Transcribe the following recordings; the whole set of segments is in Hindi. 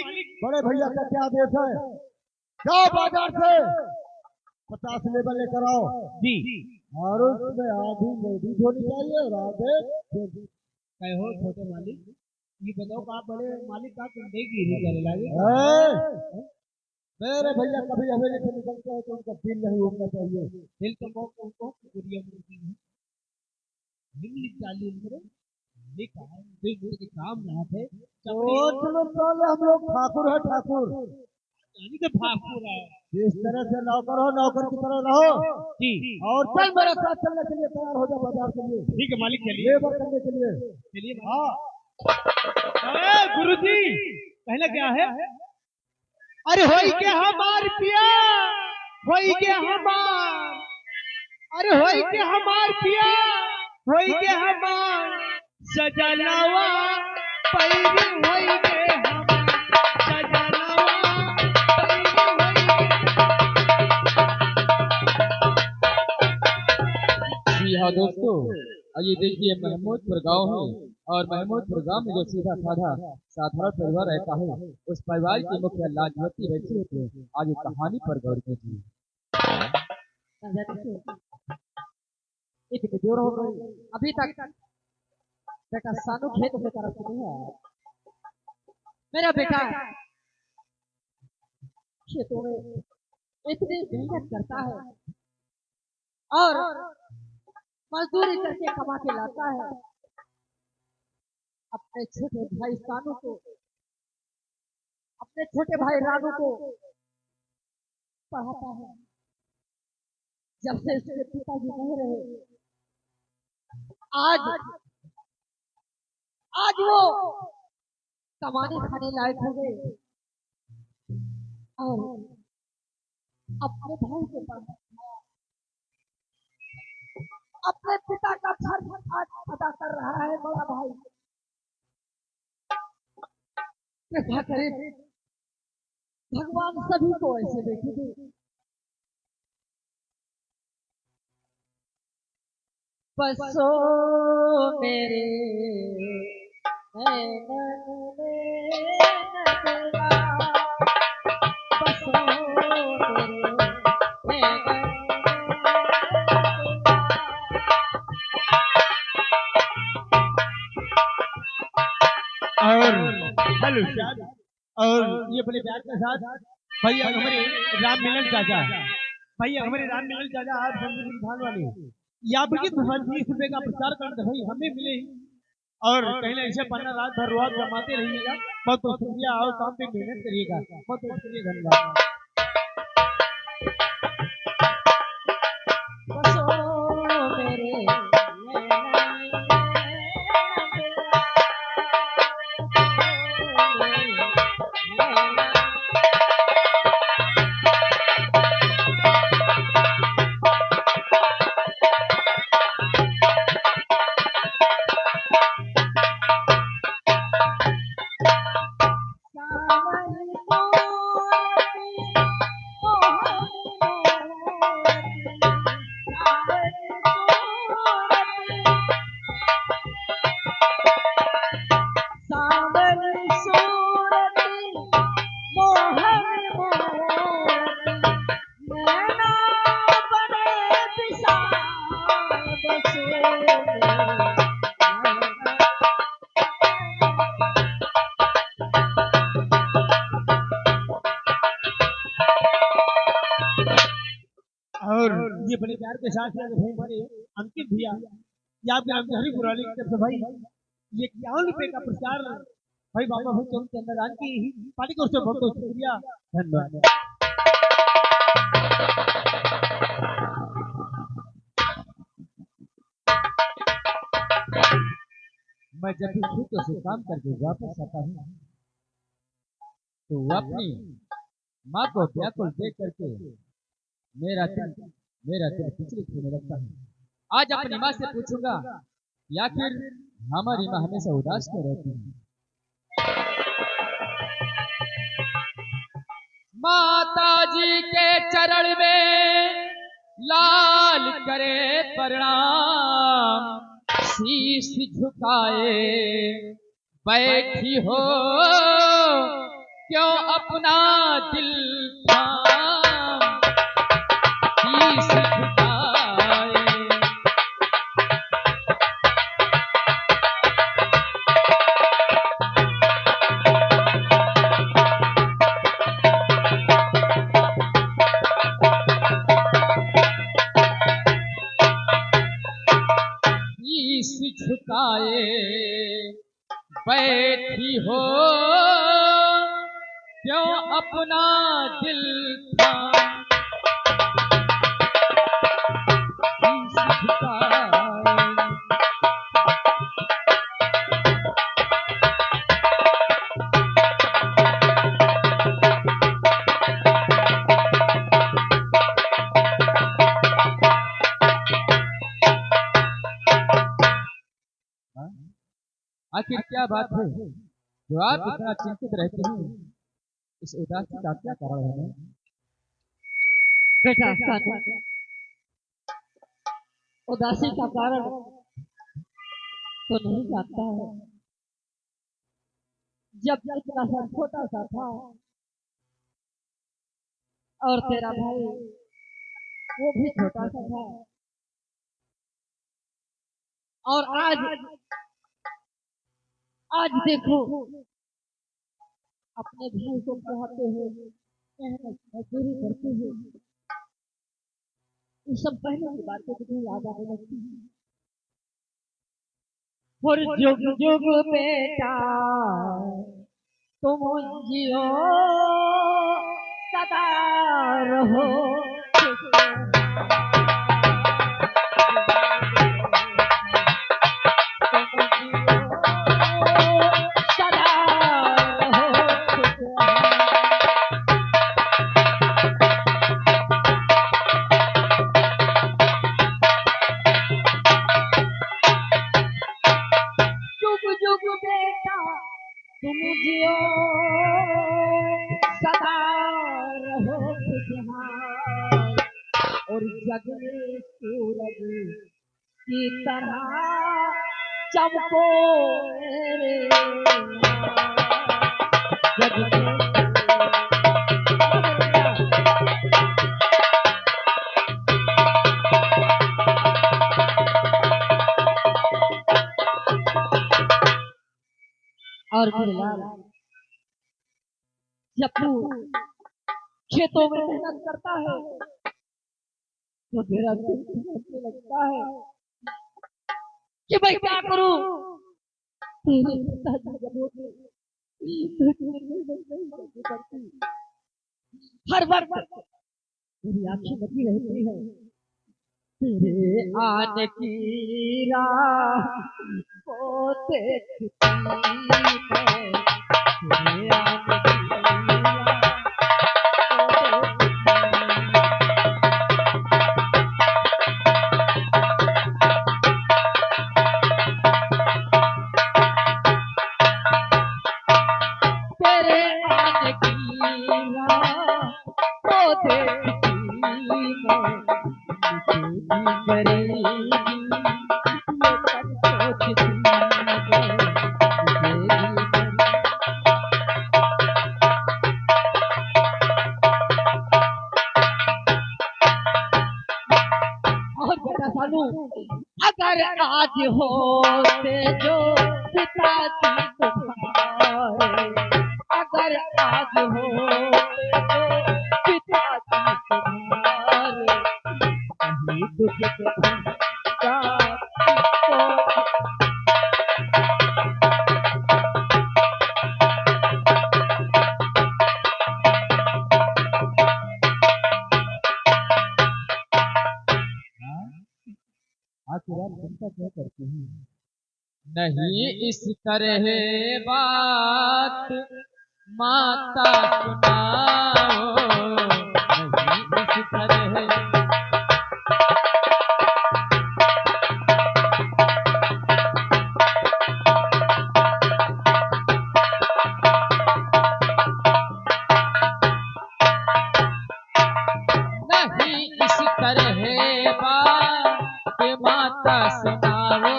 बड़े भैया का क्या आदेश है? जाओ बाजार से 50 लेबल लेकर आओ जी। और उसमें आधी लेडीज होनी चाहिए और आधे कहे हो छोटे मालिक, ये बताओ आप बड़े मालिक का कुंडे गिरी करे लागे। मेरे भैया कभी हवेली से निकलते हैं तो उनका दिल नहीं उड़ना चाहिए। दिल तो को गुड़िया मुर्गी है हिमली चाली करे लिखा दिल के काम ना थे चलो हम लोग ठाकुर है ठाकुर, यानी तो ठाकुर है। इस तरह से नौकर हो, नौकर की तरह रहो जी। और चल मेरे साथ चलने के लिए तैयार हो जाओ बाजार के लिए। ठीक है मालिक, चलिए लेबर करने के लिए। चलिए। हाँ गुरु जी पहले क्या है? अरे होई के हमार पिया, होई के हमार, अरे होई के हमार पिया, होई के हमार सजनवा पैरी होई के हमार सजनवा जी हाँ दोस्तों, ये देखिए महमूदपुर गांव है और महमूदपुर गांव में जो सीधा साधा साधारण परिवार रहता है, उस परिवार की मुखिया लाजवती बैठी होती है। आगे कहानी पर गौर कीजिए। इतनी देर हो गई अभी तक बेटा सानू खेत में तरफ नहीं है। मेरा बेटा खेतों में इतनी मेहनत करता है और मजदूरी करके कमा के लाता है। अपने छोटे भाई सानू को, अपने छोटे भाई रानू को पढ़ाता है। जब से उसके पिताजी नहीं रहे, आज आज वो कमाने खाने लायक हो गए और अपने भाई के पास अपने पिता का फर्ज आज अदा कर रहा है। बड़ा भाई कृपा करे भगवान सभी को ऐसे बेटी दे। बसो मेरे बसो और हेलो और ये बड़े प्यार के साथ भैया हमारे राम मिलन चाचा, भैया हमारे राम मिलन चाचा आप संधान वाले यहाँ पर 20 रुपए का प्रचार करते भाई हमें मिले और कहीं ऐसे पन्ना रात भर रोज जमाते रहिएगा। बहुत बहुत शुक्रिया और काम पे मेहनत करिएगा। बहुत बहुत शुक्रिया, धन्यवाद। और ये बड़े प्यार के साथ भाई हमारे अंकित भैया या आपके नाम से हरी पुरानी की तरफ से भाई ये 51 रुपए का प्रचार भाई बाबा भाई चंद्रदान की पार्टी को उससे बहुत बहुत शुक्रिया, धन्यवाद। मैं जब भी खेतों से काम करके वापस आता हूँ तो वो अपनी माँ को व्याकुल देख करके मेरा दिल विचलित होने लगता है। आज अपनी माँ से पूछूंगा या फिर हमारी माँ हमेशा उदास क्यों रहती है। माता जी के चरण में लाल करे प्रणाम, शीश झुकाए बैठी हो क्यों अपना दिल थाम शीश झुकाए। शीश झुकाए बैठी हो, क्यों अपना दिल थाम शीश झुकाए। आखिर क्या बात है जो आप इतना चिंतित रहते हैं? इस उदासी का क्या कारण है? बेटा सानू, उदासी का कारण तो नहीं जानता है। जब इतना सा छोटा सा था और तेरा भाई वो भी छोटा सा था, और आज देखो अपने भाई को पढ़ाते हुए, मेहनत मजदूरी करते हुए, ये सब पहले की बातें मुझे याद आने लगती है। और जुग जुग बेटा तुम जियो सदा रहो, तुम जियो सदा रहो खुशहाल, और जग में सूरज की तरह चमको मेरे जग में। और बिलाल जब तू खेतों में मेहनत करता है तो मेरा दिल धड़कने लगता है कि मैं क्या करूं। तेरे पिताजी जब होते तो तेरी मेहनत नहीं करनी पड़ती। हर वक्त मेरी आंखें लगी रहती है तेरे आने की राह को देखती है, तेरे आने की राह तेरे आने की राह को देखती मैं, करेगी ये सब सोचती मैं। और बेटा सानू, अगर आज होते जो पिताजी तुम्हारे, अगर आज होते जो पिताजी तुम्हारे, कहीं दुख के आखिर आप चिंता क्यों करते हैं? नहीं इस तरह बात माता सुनाओ, नहीं इस तरह नहीं इस तरह बात माता सुनाओ,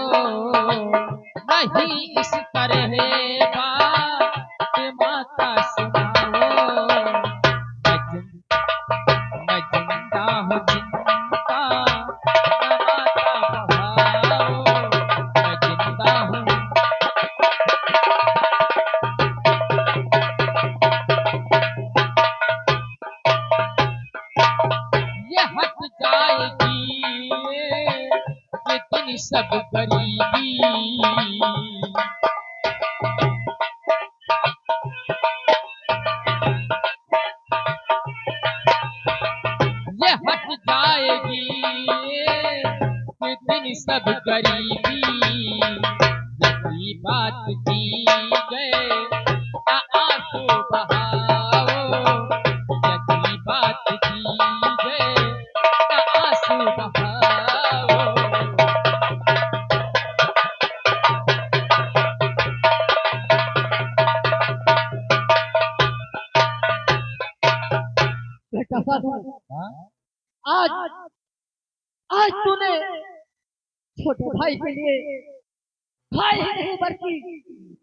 नहीं इस तरह बात माता सुनाओ। सब गरीबी। ये हट जाएगी एक दिन सब गरीबी। यही बात की गए ना आंसू बहाओ। यही बात की गए ना आंसू बहाओ। बेटा साधु, हाँ? आज आज तूने छोटे भाई के लिए भाई ही नहीं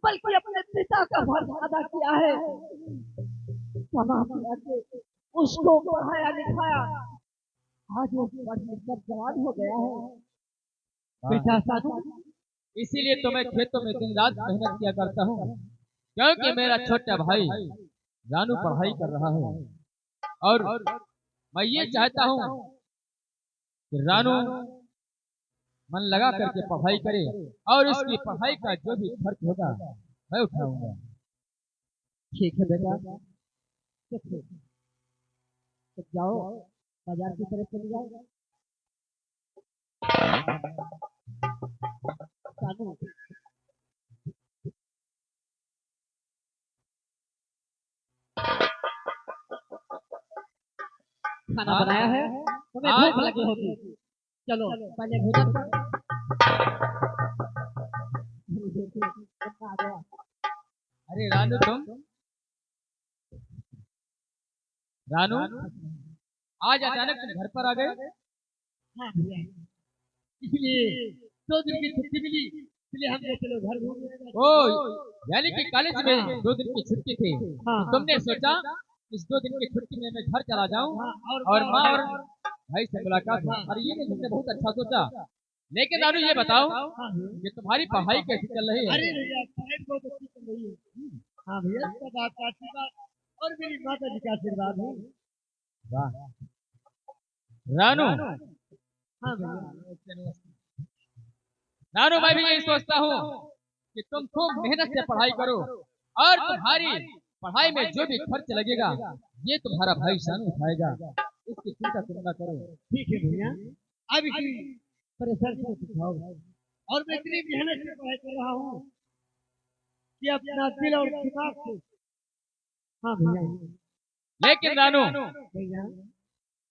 बल्कि अपने पिता का फर्ज अदा किया है। तमाम के उसको पढ़ाया लिखाया, आज वो पढ़ लिख कर जवान हो गया है। बेटा साधु, इसीलिए तो मैं खेतों में दिन रात मेहनत किया करता हूँ, क्योंकि मेरा छोटा भाई रानू पढ़ाई कर रहा है और मैं ये चाहता हूँ कि रानू मन लगा करके पढ़ाई करे और उसकी पढ़ाई का जो भी खर्च होगा मैं उठाऊंगा। ठीक है बेटा, तो जाओ बाजार की तरफ चले जाओ। साधु, खाना बनाया है, तुम्हें भूख लगी होगी। चलो पहले भोजन करो। आ गया। अरे रानू, रानू आज अचानक तुम घर पर आ गए? हाँ भैया, इसलिए 2 दिन की छुट्टी मिली, इसलिए हम ये चलो घर घूमने। ओ, यानी कि कॉलेज में 2 दिन की छुट्टी थी। हाँ। तुमने सोचा इस 2 दिन की छुट्टी में मैं घर चला जाऊं हाँ, और माँ और भाई से मुलाकात हो। और ये नहीं, तुमने बहुत अच्छा सोचा। लेकिन रानू ये बताओ कि तुम्हारी पढ़ाई कैसी चल रही है? अरे भैया, पढ़ाई बहुत अच्छी चल रही है। हाँ भैया, सब आपका आशीर्वाद और मेरी माता जी का आशीर्वाद है। वाह रानू। हाँ भैया, रानू, मैं भी यही सोचता हूँ कि तुम खूब मेहनत से पढ़ाई करो और तुम्हारी पढ़ाई में जो भी खर्च लगेगा ये तुम्हारा भाई शानू उठाएगा। इसकी चिंता तुम ना करो। ठीक है भैया, अब इसी परेशान से सिखाओ। और मैं इतनी मेहनत से पढ़ाई कर रहा हूँ कि अपना दिल और दिमाग से। हाँ भैया, लेकिन रानू, भैया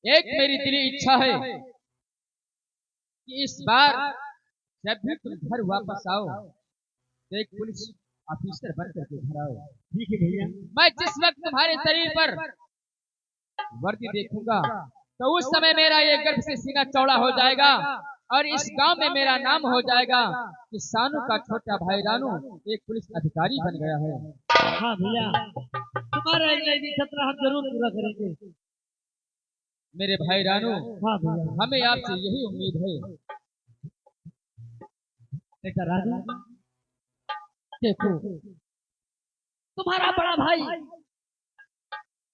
एक मेरी दिली इच्छा है कि इस बार जब भी तुम घर वापस आओ तो एक पुलिस ऑफिसर बन करके घर आओ। ठीक है भैया, मैं जिस वक्त तुम्हारे शरीर पर वर्दी देखूंगा तो उस समय मेरा ये गर्व से सीना चौड़ा हो जाएगा और इस गांव में मेरा नाम हो जाएगा कि शानू का छोटा भाई रानू एक पुलिस अधिकारी बन गया है। हाँ भैया, तुम्हारा एक सपना हम जरूर पूरा करेंगे। मेरे भाई रानू, हाँ भैया, हमें आपसे यही उम्मीद है। बेटा रानू, देखो तुम्हारा बड़ा भाई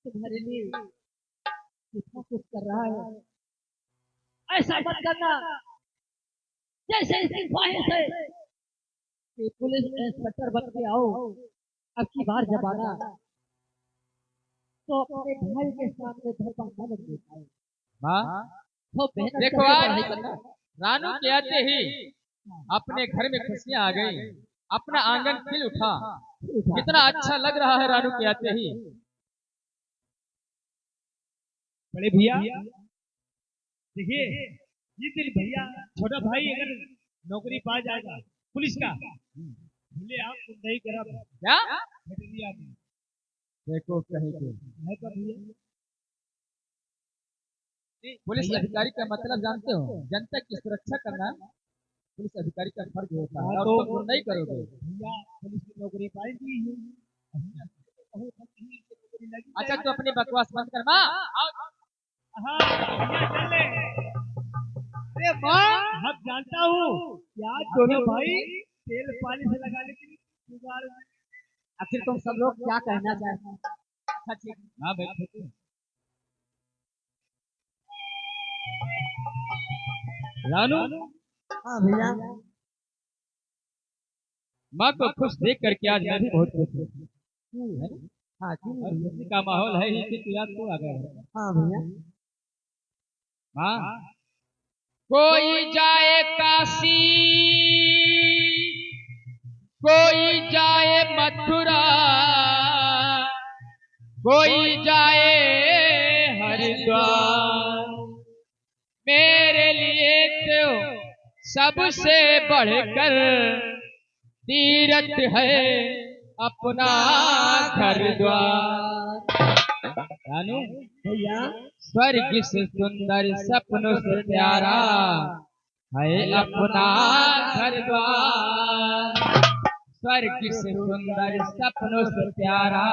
तुम्हारे लिए कितना कुछ कर रहा है। ऐसा मत करना जैसे इसकी ख्वाहिश है कि पुलिस इंस्पेक्टर बन के आओ। अब की बार जब आना तो अपने भाई के सामने धरपा न बन पाए। हाँ, खूब मेहनत देखो करके आज पढ़ाई करना। रानू के आते ही अपने घर में खुशियां आ गई, अपना आंगन खिल उठा। कितना अच्छा लग रहा है रानू के आते ही। बड़े भैया देखिए, जिस दिन भैया छोटा भाई अगर नौकरी पा जाएगा पुलिस का, भले आप नहीं करा क्या भेटरिया में देखो कहीं के है तो भैया। पुलिस अधिकारी का मतलब जानते हो? जनता की सुरक्षा करना पुलिस अधिकारी का फर्ज होता है और तुम नहीं करोगे। भैया पुलिस की नौकरी पाएंगी ही। अच्छा, तो अपनी बकवास बंद कर। माँ हाँ भैया चल ले। अरे माँ, हम जानता हूँ कि आज दोनों भाई तेल पानी से लगाने के लिए जुगाड़ में। आखिर तुम सब लोग क्या कहना चाहते हैं? अच्छा ठीक, हाँ बैठो। रानू, हाँ भैया। माँ को खुश देख करके आज मैं भी बहुत खुश हूँ, है ना? हाँ क्यों और नहीं भैया? खुशी का माहौल है ही कि तू याद तो आ गया है। हाँ भैया। हाँ, कोई जाए काशी, कोई जाए मथुरा, कोई जाए हरिद्वार, मेरे लिए तो सबसे बढ़कर तीरथ है अपना घर द्वार। जानू भैया स्वर्ग से सुंदर सपनों से प्यारा है अपना घर द्वार। स्वर्ग से सुंदर सपनों से प्यारा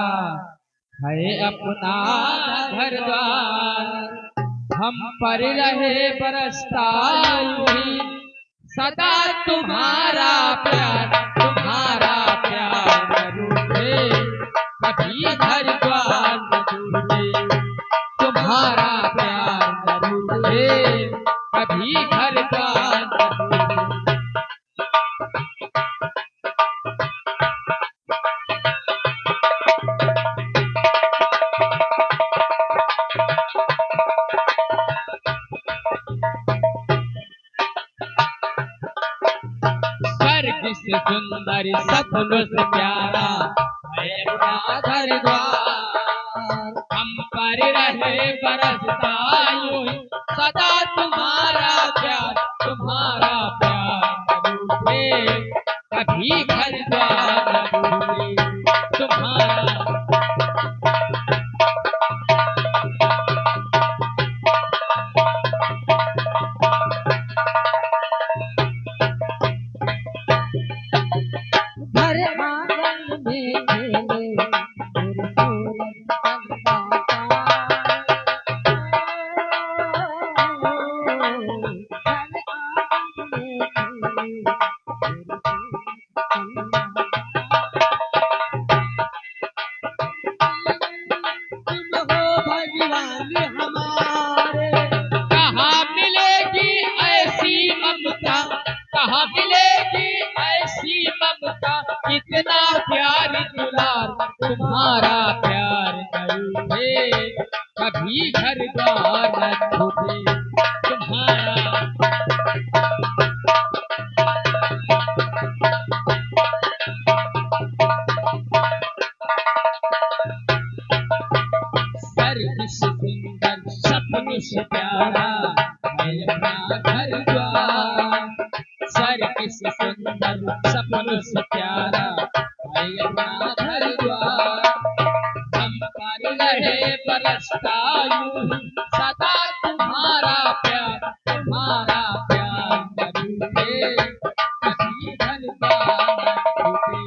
है अपना घर द्वार। हम पर रहे बरसता यूं ही सदा तुम्हारा प्यार न रूठे, कभी घर द्वार न टूटे। तुम्हारा प्यार न रूठे, कभी घर द्वार न टूटे। स्वर्ग से सुंदर सपनों से प्यारा है अपना घर द्वार। हम पर रहे बरसता यूं ही सदा तुम्हारा प्यार न रूठे, कभी घर द्वार न टूटे। तुम्हारा घर आंगन में खेले गुरगुरन चंदा पार। घर आंगन में खेले गुरगुरन चंदा पार। तुम हो भगवान हमारे, कहाँ मिलेगी ऐसी ममता, कहाँ मिलेगी ऐसी ममता, इतना प्यार दुलार। तुम्हारा प्यार न रूठे, कभी घर द्वार न टूटे। तुम्हारा स्वर्ग से सुंदर सपनों से प्यारा है अपना घर द्वार। स्वर्ग से सुंदर सपनों से प्यारा है अपना घर द्वार। हम पर रहे बरसता यूं ही सदा तुम्हारा प्यार न रूठे, कभी घर द्वार न टूटे।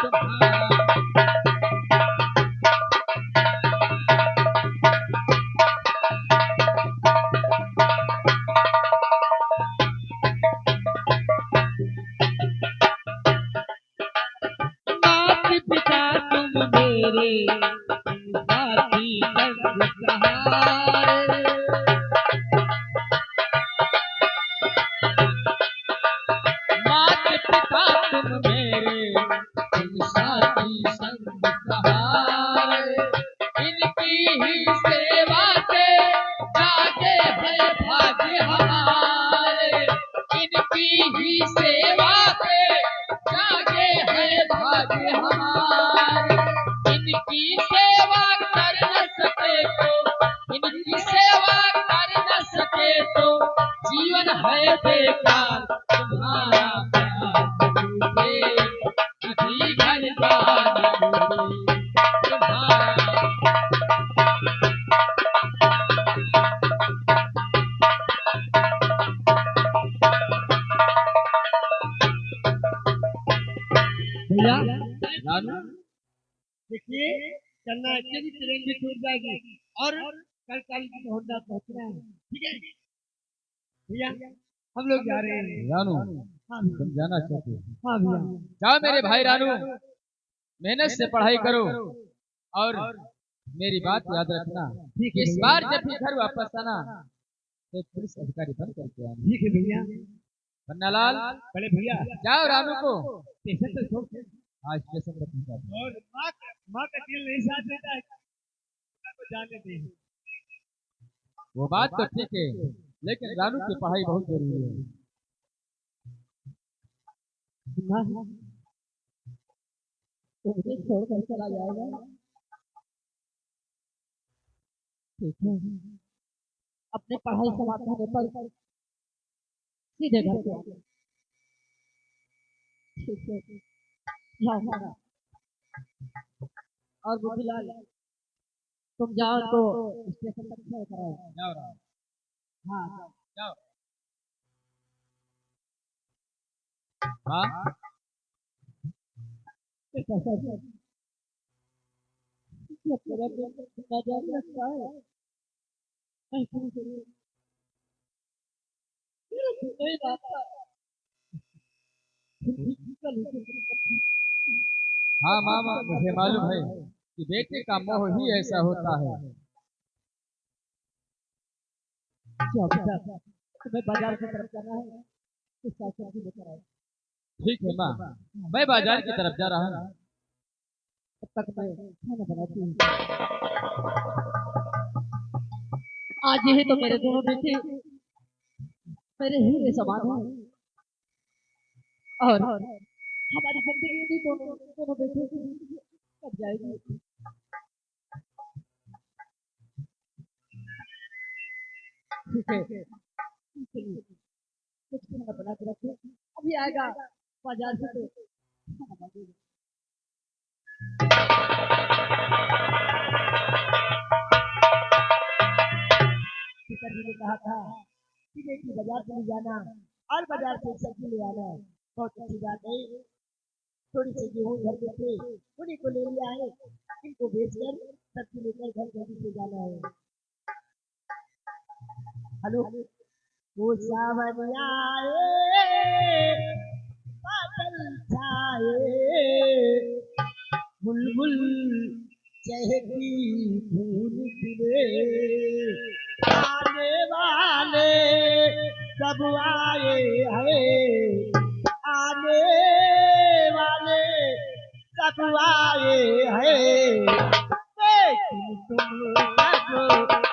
तुम्हारा मात पिता तुम मेरे साथी संग सहारे। मात पिता तुम मेरे तुम साथी संग सहारे। इनकी ही सेवा से जागे है भाग्य हमारे। इनकी ही सेवा से जागे है भाग्य हमारे। इनकी सेवा कर न सके तो, इनकी सेवा कर न सके तो जीवन है बेकार। तुम्हारा प्यार न टूटे, कभी घर द्वार न टूटे। तुम्हारा भैया जानू देखिए चलना है, भी ट्रेन भी छूट जाएगी और कल होंडा पहुंचना है। ठीक है भैया, हम लोग जा रहे हैं। रानू हाँ तुम जाना चाहते हो? हाँ भैया। जाओ मेरे भाई रानू, मेहनत से पढ़ाई करो और मेरी बात याद रखना। ठीक है इस भैया। बार जब भी घर वापस आना तो पुलिस अधिकारी बन करके आना। ठीक है भैया। पन्नालाल बड़े भैया जाओ रानू को स्टेशन तक छोड़ के आज स्टेशन पर पहुंचा दो। और माँ का दिल नहीं साथ देता है तो जाने दे। वो बात तो ठीक है, लेकिन रानू की पढ़ाई बहुत जरूरी है। तो मुझे छोड़कर चला जाएगा। ठीक है, अपने पढ़ाई समाप्त होने पर सीधे घर पे आओ। ठीक है, जाओ। और बुद्धिलाल, तुम जाओ तो स्टेशन तक छोड़ कर आओ। जाओ रानू, हाँ जाओ। हाँ ऐसा सब अपने बाजार रखता है। ऐसा नहीं नहीं आता। हाँ मामा, मुझे मालूम है कि बेटे का मोह ही ऐसा होता है। तुम्हें बाजार की तरफ जाना है, इस सब्जी लेकर आओ। ठीक है माँ, मैं बाजार की तरफ जा रहा हूँ। तब तक मैं खाना बनाती हूँ। आज ही तो मेरे दोनों बेटे मेरे हीरे समान हैं, और हमारी जिंदगी भी दोनों दोनों बेटे की कट जाएगी। ठीक है, चलिए कुछ खाना बना के रखो, अभी आएगा बाजार से तो खाना बना देगा। पिताजी ने कहा था कि बेटी बाजार चली जाना और बाजार से सब्जी ले आना। बहुत अच्छी बात है। थोड़ी सी गेहूं घर पे थे, उन्हीं को ले लिया है। इनको बेचकर सब्जी लेकर घर जल्दी से जाना है। हेलो, वो सावनिया बादल छाए, बुलबुल चहकी फूल खिले, आने वाले सब आए हैं, आने वाले सब आए हैं, लेकिन तुम सब